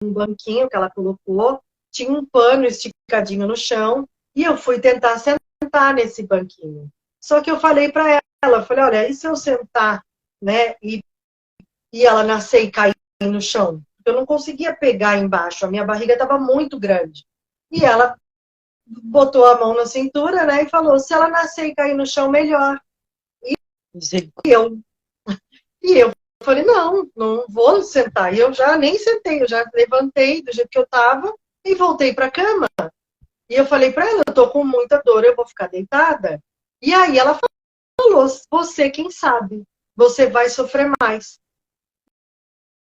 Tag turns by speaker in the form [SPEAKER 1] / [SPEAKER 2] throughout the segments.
[SPEAKER 1] um banquinho que ela colocou, tinha um pano esticadinho no chão, e eu fui tentar sentar nesse banquinho. Só que eu falei para ela, falei, olha, e se eu sentar, né, e ela nascer e cair no chão? Eu não conseguia pegar embaixo, a minha barriga estava muito grande. E ela botou a mão na cintura, né, e falou, se ela nascer e cair no chão, melhor. E eu, e eu falei, não, não vou sentar. E eu já nem sentei, eu já levantei do jeito que eu estava e voltei para a cama. E eu falei para ela, eu tô com muita dor, eu vou ficar deitada. E aí ela falou, você quem sabe, você vai sofrer mais.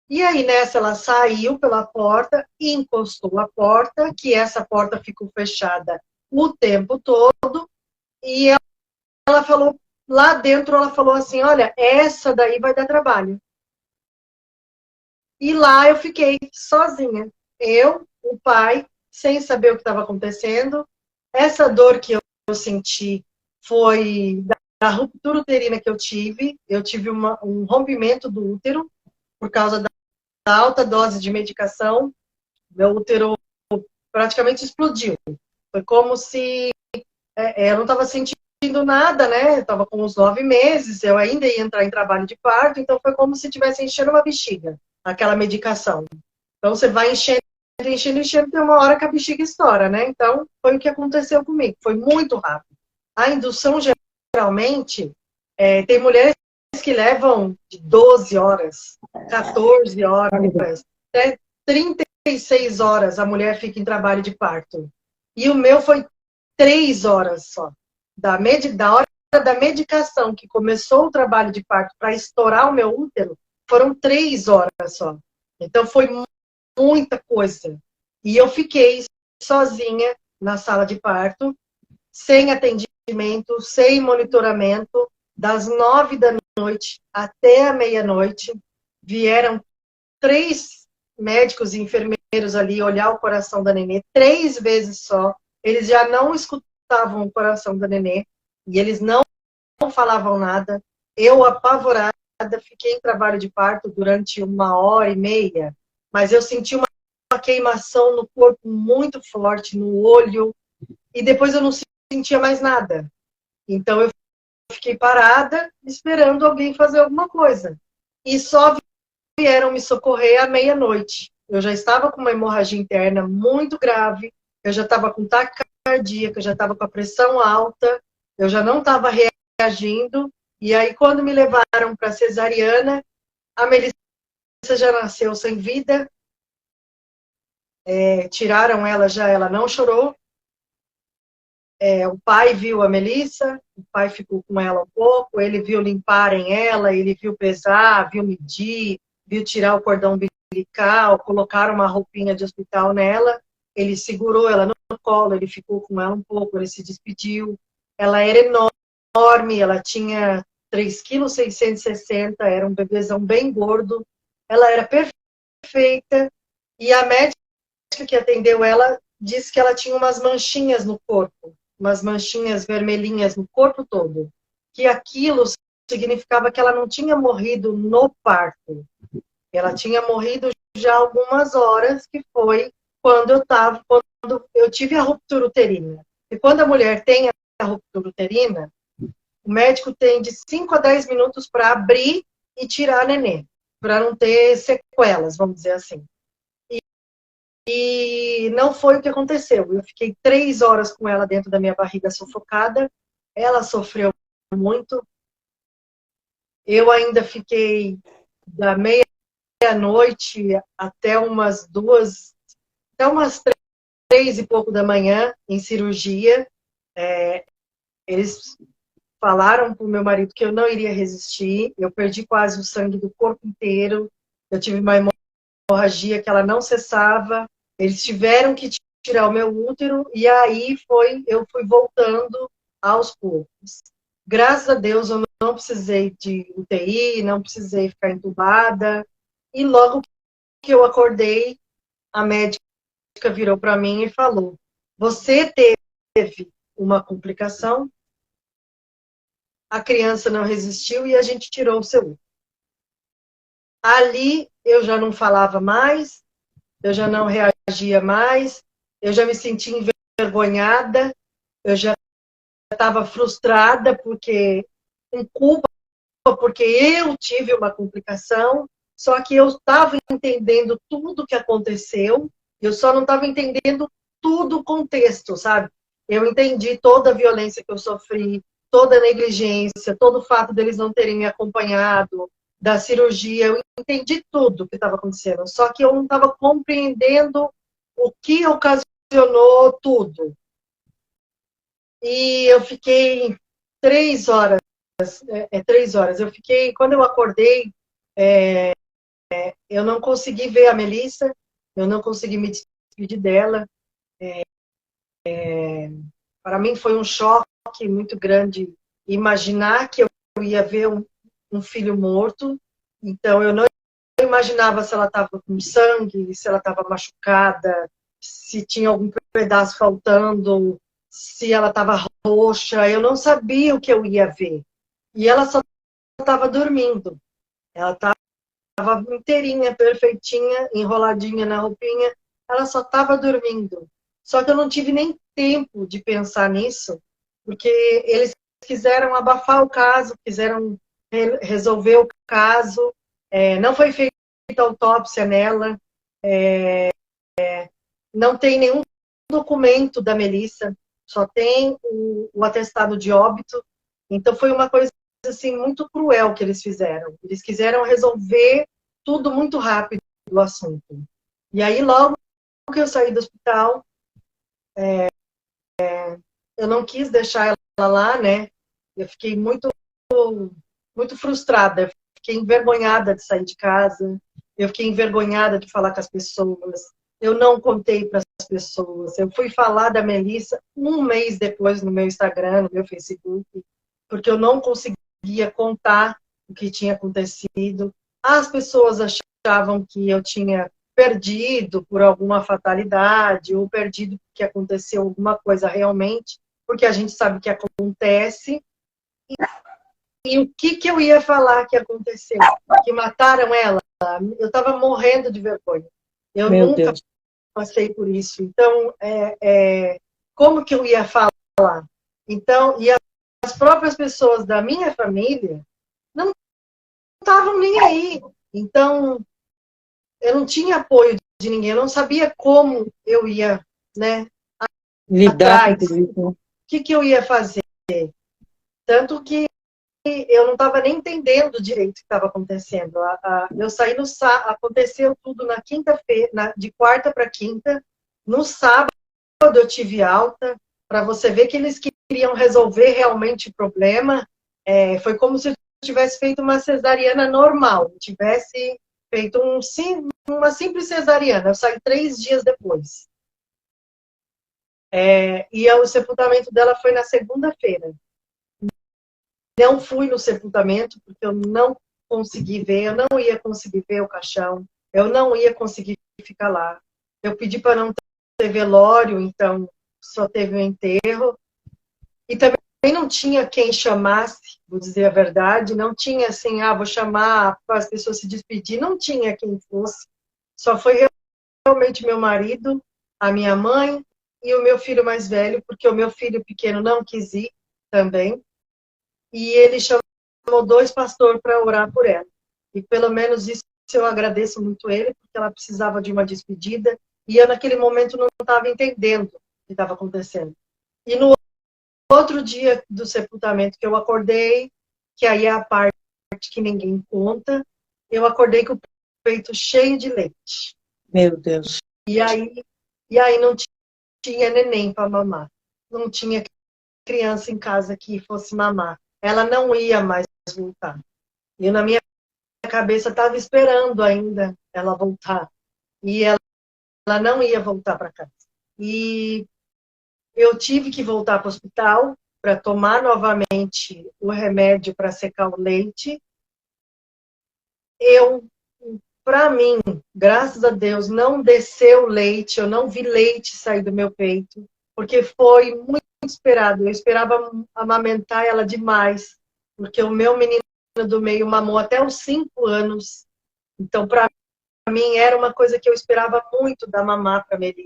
[SPEAKER 1] E aí nessa ela saiu pela porta e encostou a porta, que essa porta ficou fechada o tempo todo. E ela falou, lá dentro ela falou assim, olha, essa daí vai dar trabalho. E lá eu fiquei sozinha. Eu, o pai, sem saber o que estava acontecendo. Essa dor que eu senti foi da ruptura uterina que eu tive. Eu tive um rompimento do útero por causa da alta dose de medicação. Meu útero praticamente explodiu. Foi como se eu não estava sentindo nada, né? Eu estava com uns 9 meses, eu ainda ia entrar em trabalho de parto, então foi como se tivesse enchendo uma bexiga, aquela medicação. Então você vai enchendo, enchendo, enchendo, tem uma hora que a bexiga estoura, né? Então foi o que aconteceu comigo, foi muito rápido. A indução, geralmente, tem mulheres que levam de 12 horas, 14 horas, até 36 horas a mulher fica em trabalho de parto. E o meu foi 3 horas só. Da hora da medicação que começou o trabalho de parto para estourar o meu útero, foram 3 horas só. Então foi muita coisa. E eu fiquei sozinha na sala de parto, sem atendimento, sem monitoramento, das 9 da noite até a meia-noite. Vieram 3 médicos e enfermeiros ali olhar o coração da nenê 3 vezes só. Eles já não escutavam o coração da nenê e eles não falavam nada. Eu, apavorada, fiquei em trabalho de parto durante 1 hora e meia, mas eu senti uma queimação no corpo muito forte, no olho, e depois eu não sentia mais nada. Então eu fiquei parada, esperando alguém fazer alguma coisa. E só vieram me socorrer à meia-noite. Eu já estava com uma hemorragia interna muito grave, eu já estava com taquicardia, eu já estava com a pressão alta, eu já não estava reagindo. E aí, quando me levaram para cesariana, a Melissa já nasceu sem vida, tiraram ela já, ela não chorou. O pai viu a Melissa, o pai ficou com ela um pouco, ele viu limparem ela, ele viu pesar, viu medir, viu tirar o cordão umbilical, colocaram uma roupinha de hospital nela, ele segurou ela no colo, ele ficou com ela um pouco, ele se despediu. Ela era enorme, ela tinha 3,660 kg, era um bebezão bem gordo, ela era perfeita, e a médica que atendeu ela disse que ela tinha umas manchinhas no corpo, umas manchinhas vermelhinhas no corpo todo, que aquilo significava que ela não tinha morrido no parto, ela tinha morrido já há algumas horas, que foi quando eu tive a ruptura uterina. E quando a mulher tem a ruptura uterina, o médico tem de 5 a 10 minutos para abrir e tirar a nenê, para não ter sequelas, vamos dizer assim. E não foi o que aconteceu. Eu fiquei 3 horas com ela dentro da minha barriga sufocada. Ela sofreu muito. Eu ainda fiquei da meia-noite até umas 2, até umas 3 e pouco da manhã em cirurgia. Eles falaram para o meu marido que eu não iria resistir. Eu perdi quase o sangue do corpo inteiro. Eu tive uma hemorragia que ela não cessava. Eles tiveram que tirar o meu útero e aí eu fui voltando aos poucos. Graças a Deus eu não precisei de UTI, não precisei ficar entubada. E logo que eu acordei, a médica virou para mim e falou: você teve uma complicação, a criança não resistiu e a gente tirou o seu útero. Ali eu já não falava mais, eu já não reagia mais, eu já me sentia envergonhada, eu já estava frustrada porque com culpa, porque eu tive uma complicação, só que eu estava entendendo tudo o que aconteceu, eu só não estava entendendo tudo o contexto, sabe? Eu entendi toda a violência que eu sofri, toda a negligência, todo o fato deles não terem me acompanhado, da cirurgia, eu entendi tudo o que estava acontecendo, só que eu não estava compreendendo o que ocasionou tudo. E eu fiquei 3 horas, 3 horas. Eu fiquei, quando eu acordei, eu não consegui ver a Melissa, eu não consegui me despedir dela. Para mim foi um choque muito grande imaginar que eu ia ver um filho morto. Então eu não imaginava se ela estava com sangue, se ela estava machucada, se tinha algum pedaço faltando, se ela estava roxa. Eu não sabia o que eu ia ver. E ela só estava dormindo. Ela estava inteirinha, perfeitinha, enroladinha na roupinha. Ela só estava dormindo. Só que eu não tive nem tempo de pensar nisso, porque eles quiseram abafar o caso, quiseram resolver o caso. Não foi feita autópsia nela. Não tem nenhum documento da Melissa. Só tem o atestado de óbito. Então foi uma coisa assim muito cruel que eles fizeram. Eles quiseram resolver tudo muito rápido o assunto. E aí logo que eu saí do hospital, eu não quis deixar ela lá, né? Eu fiquei muito frustrada, eu fiquei envergonhada de sair de casa, eu fiquei envergonhada de falar com as pessoas. Eu não contei para as pessoas. Eu fui falar da Melissa um mês depois no meu Instagram, no meu Facebook, porque eu não conseguia contar o que tinha acontecido. As pessoas achavam que eu tinha perdido por alguma fatalidade, ou perdido porque aconteceu alguma coisa realmente, porque a gente sabe que acontece. E o que eu ia falar que aconteceu? Que mataram ela? Eu estava morrendo de vergonha. Eu
[SPEAKER 2] Meu
[SPEAKER 1] nunca
[SPEAKER 2] Deus.
[SPEAKER 1] passei por isso. Então, como que eu ia falar? Então, e as próprias pessoas da minha família não estavam nem aí. Então, eu não tinha apoio de ninguém. Eu não sabia como eu ia, né,
[SPEAKER 2] Lidar com
[SPEAKER 1] atrás.
[SPEAKER 2] tudo isso, né?
[SPEAKER 1] O que eu ia fazer? Tanto que eu não estava nem entendendo direito o que estava acontecendo. Eu saí no sábado, aconteceu tudo na quinta-feira, de quarta para quinta. No sábado eu tive alta, para você ver que eles queriam resolver realmente o problema. Foi como se eu tivesse feito uma cesariana normal, tivesse feito uma simples cesariana. Eu saí 3 dias depois. E o sepultamento dela foi na segunda-feira. Não fui no sepultamento, porque eu não consegui ver, eu não ia conseguir ver o caixão, eu não ia conseguir ficar lá. Eu pedi para não ter velório, então só teve o enterro. E também não tinha quem chamasse, vou dizer a verdade, não tinha assim, vou chamar para as pessoas se despedir, não tinha quem fosse. Só foi realmente meu marido, a minha mãe e o meu filho mais velho, porque o meu filho pequeno não quis ir também. E ele chamou 2 pastores para orar por ela. E pelo menos isso eu agradeço muito ele, porque ela precisava de uma despedida, e eu naquele momento não estava entendendo o que estava acontecendo. E no outro dia do sepultamento que eu acordei, que aí é a parte que ninguém conta, eu acordei com o peito cheio de leite.
[SPEAKER 2] Meu Deus.
[SPEAKER 1] E aí não tinha neném para mamar. Não tinha criança em casa que fosse mamar. Ela não ia mais voltar. E na minha cabeça estava esperando ainda ela voltar. E ela não ia voltar para casa. E eu tive que voltar para o hospital para tomar novamente o remédio para secar o leite. Para mim, graças a Deus, não desceu leite, eu não vi leite sair do meu peito, porque foi muito esperado. Eu esperava amamentar ela demais, porque o meu menino do meio mamou até os 5 anos. Então, para mim era uma coisa que eu esperava muito da mamá para Melissa.